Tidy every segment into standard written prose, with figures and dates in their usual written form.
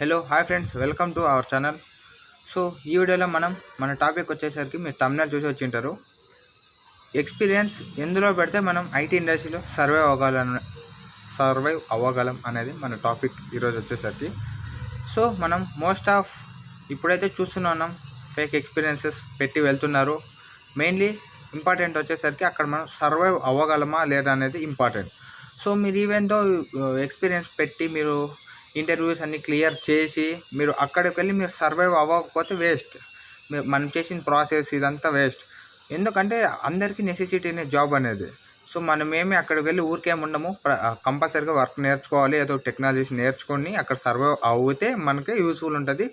Hello hi friends, welcome to our channel. So ఈ వీడియోలో మన టాపిక్ వచ్చేసరికి మీరు thumbnail చూసి వచ్చింటారు. ఎక్స్పీరియన్స్ ఎందులో పెడితే మనం ఐటీ ఇండస్ట్రీలో సర్వైవ్ అవ్వగలం అనేది మన టాపిక్ ఈరోజు వచ్చేసరికి. సో మనం మోస్ట్ ఆఫ్ ఇప్పుడైతే చూస్తున్నాం ఫేక్ ఎక్స్పీరియన్సెస్ పెట్టి వెళ్తున్నారు. మెయిన్లీ ఇంపార్టెంట్ వచ్చేసరికి అక్కడ మనం సర్వైవ్ అవ్వగలమా లేదా అనేది ఇంపార్టెంట్. సో మీరు ఈవెన్ దో ఎక్స్పీరియన్స్ పెట్టి మీరు ఇంటర్వ్యూస్ అన్నీ క్లియర్ చేసి మీరు అక్కడికి వెళ్ళి మీరు సర్వైవ్ అవ్వకపోతే వేస్ట్. మనం చేసిన ప్రాసెస్ ఇదంతా వేస్ట్. ఎందుకంటే అందరికీ నెసెసిటీనే జాబ్ అనేది. సో మనమేమి అక్కడికి వెళ్ళి ఊరికేమి ఉండము. కంపల్సరీగా వర్క్ నేర్చుకోవాలి, ఏదో టెక్నాలజీస్ నేర్చుకొని అక్కడ సర్వైవ్ అవుతే మనకే యూస్ఫుల్ ఉంటుంది,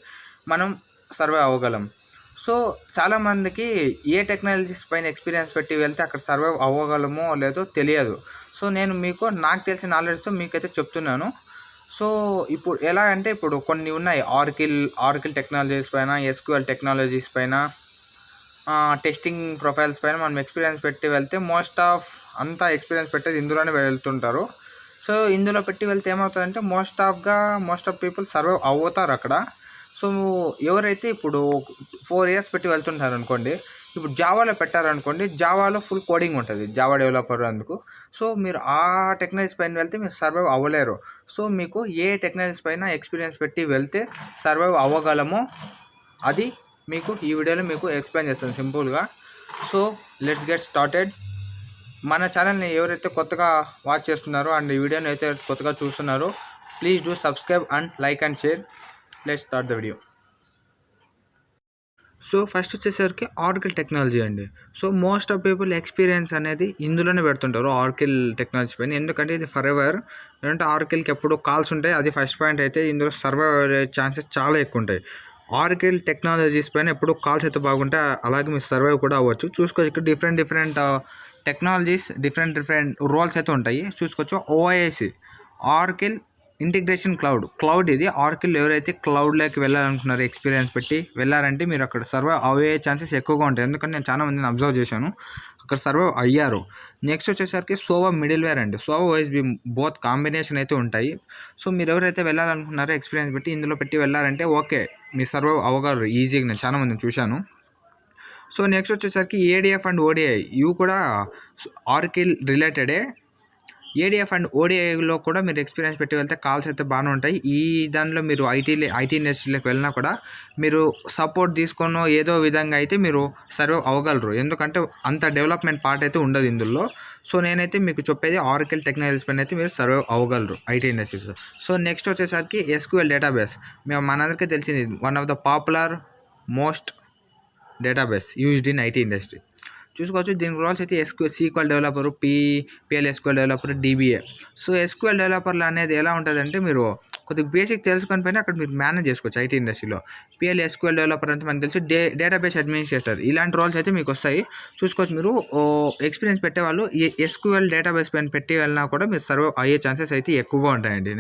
మనం సర్వైవ్ అవ్వగలం. సో చాలామందికి ఏ టెక్నాలజీస్ పైన ఎక్స్పీరియన్స్ పెట్టి వెళ్తే అక్కడ సర్వైవ్ అవ్వగలమో లేదో తెలియదు. సో నేను నాకు తెలిసిన నాలెడ్జ్తో మీకైతే చెప్తున్నాను. సో ఇప్పుడు ఎలా అంటే ఇప్పుడు కొన్ని ఉన్నాయి, ఆర్కిల్ టెక్నాలజీస్ పైన, ఎస్క్యూఎల్ టెక్నాలజీస్ పైన, టెస్టింగ్ ప్రొఫైల్స్ పైన మనం ఎక్స్పీరియన్స్ పెట్టి వెళ్తే మోస్ట్ ఆఫ్ అంతా ఎక్స్పీరియన్స్ పెట్టేది ఇందులోనే వెళ్తుంటారు. సో ఇందులో పెట్టి వెళ్తే ఏమవుతుందంటే మోస్ట్ ఆఫ్ పీపుల్ సర్వైవ్ అవుతారు అక్కడ. సో ఎవరైతే ఇప్పుడు 4 years పెట్టి వెళ్తుంటారు అనుకోండి, ఇప్పుడు జావాలో పెట్టారనుకోండి, జావాలో ఫుల్ కోడింగ్ ఉంటుంది, జావా డెవలపర్ అందుకు. సో మీరు ఆ టెక్నాలజీస్ పైన వెళ్తే మీరు సర్వైవ్ అవ్వలేరు. సో మీకు ఏ టెక్నాలజీస్ పైన ఎక్స్పీరియన్స్ పెట్టి వెళ్తే సర్వైవ్ అవ్వగలమో అది మీకు ఈ వీడియోలో మీకు ఎక్స్ప్లెయిన్ చేస్తాను సింపుల్గా. So let's get started. మన ఛానల్ని ఎవరైతే కొత్తగా వాచ్ చేస్తున్నారో అండ్ ఈ వీడియోని అయితే కొత్తగా చూస్తున్నారో, please do subscribe and like and share. Let's start the video. So first వచ్చేసరికి ఆర్కిల్ టెక్నాలజీ అండి. So most of people experience అనేది ఇందులోనే పెడుతుంటారు, ఆర్కిల్ టెక్నాలజీ పైన. ఎందుకంటే ఇది ఫర్ ఎవర్, ఎందుకంటే ఆర్కిల్కి ఎప్పుడు కాల్స్ ఉంటాయి, అది ఫస్ట్ పాయింట్. అయితే ఇందులో సర్వైవ్ అయ్యే ఛాన్సెస్ చాలా ఎక్కువ ఉంటాయి. ఆర్కిల్ టెక్నాలజీస్ పైన ఎప్పుడు కాల్స్ అయితే బాగుంటాయి, అలాగే మీరు సర్వైవ్ కూడా అవ్వచ్చు. చూసుకోవచ్చు ఇక్కడ డిఫరెంట్ టెక్నాలజీస్, డిఫరెంట్ రోల్స్ అయితే ఉంటాయి. చూసుకోవచ్చు ఓఐసి, ఆర్కిల్ ఇంటిగ్రేషన్ క్లౌడ్ ఇది ఆర్కిల్. ఎవరైతే క్లౌడ్లోకి వెళ్ళాలనుకున్నారో ఎక్స్పీరియన్స్ పెట్టి వెళ్ళారంటే మీరు అక్కడ సర్వైవ్ అయ్యే ఛాన్సెస్ ఎక్కువగా ఉంటాయి. ఎందుకంటే నేను చాలా మందిని అబ్జర్వ్ చేశాను, అక్కడ సర్వైవ్ అయ్యారు. నెక్స్ట్ వచ్చేసరికి సోవా మిడిల్వేర్ అండి. సోవా ఓఎస్బి బోత్ కాంబినేషన్ అయితే ఉంటాయి. సో మీరు ఎవరైతే వెళ్ళాలనుకున్నారో ఎక్స్పీరియన్స్ పెట్టి ఇందులో పెట్టి వెళ్ళారంటే ఓకే, మీరు సర్వైవ్ అవ్వగలరు ఈజీగా. నేను చాలా మందిని చూశాను. సో నెక్స్ట్ వచ్చేసరికి ఏడిఎఫ్ అండ్ ఓడిఐ, ఇవి కూడా ఆర్కిల్ రిలేటెడే. ఏడిఎఫ్ అండ్ ఓడిఐలో కూడా మీరు ఎక్స్పీరియన్స్ పెట్టి వెళ్తే కాల్స్ అయితే బాగానే ఉంటాయి. ఈ దానిలో మీరు ఐటీ ఇండస్ట్రీలోకి వెళ్ళినా కూడా మీరు సపోర్ట్ తీసుకున్న ఏదో విధంగా అయితే మీరు సర్వైవ్ అవ్వగలరు. ఎందుకంటే అంత డెవలప్మెంట్ పార్ట్ అయితే ఉండదు ఇందులో. సో నేనైతే మీకు చెప్పేది ఆర్కిల్ టెక్నాలజీస్ పైన అయితే మీరు సర్వైవ్ అవ్వగలరు ఐటీ ఇండస్ట్రీస్లో. సో నెక్స్ట్ వచ్చేసరికి ఎస్క్యూఎల్ డేటాబేస్. మనందరికీ తెలిసింది, one of the popular most database used in IT industry. చూసుకోవచ్చు దీనికి రోల్స్ అయితే sequel developer, PL SQL developer, DBA. So SQL డెవలపర్లు అనేది ఎలా ఉంటుందంటే మీరు కొద్దిగా బేసిక్ తెలుసుకొని పైన అక్కడ మీరు మేనేజ్ చేసుకోవచ్చు ఐటీ ఇండస్ట్రీలో. పిఎల్ ఎస్క్యూఎల్ డెవలపర్ అంటే మనకు తెలిసి డేటాబేస్ అడ్మినిస్ట్రేటర్, ఇలాంటి రోల్స్ అయితే మీకు వస్తాయి. చూసుకోవచ్చు మీరు ఎక్స్పీరియన్స్ పెట్టేవాళ్ళు ఎస్క్యూఎల్ డేటాబేస్ పైన పెట్టి వెళ్ళినా కూడా మీరు సర్వైవ్ అయ్యే ఛాన్సెస్ అయితే ఎక్కువగా ఉంటాయండి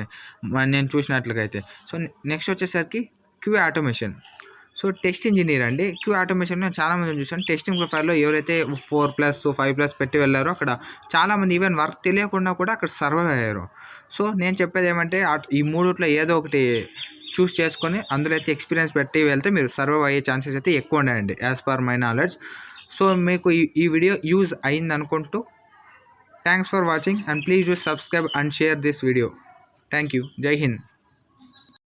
నేను చూసినట్లుగా అయితే. సో నెక్స్ట్ వచ్చేసరికి QA automation. So test engineer అండి. క్యూ ఆటోమేషన్ చాలామంది చూసాను, టెస్టింగ్ ప్రొఫైల్లో ఎవరైతే 4+ 5+ పెట్టి వెళ్ళారో అక్కడ చాలామంది ఈవెన్ వర్క్ తెలియకుండా కూడా అక్కడ సర్వైవ్ అయ్యారు. సో నేను చెప్పేది ఏమంటే ఈ మూడిట్లో ఏదో ఒకటి చూస్ చేసుకొని అందులో అయితే ఎక్స్పీరియన్స్ పెట్టి వెళ్తే మీరు సర్వైవ్ అయ్యే ఛాన్సెస్ అయితే ఎక్కువ ఉన్నాయండి as per my knowledge. So మీకు ఈ వీడియో యూజ్ అయింది అనుకుంటూ thanks for watching and please do subscribe and share this video. Thank you. జై హింద్.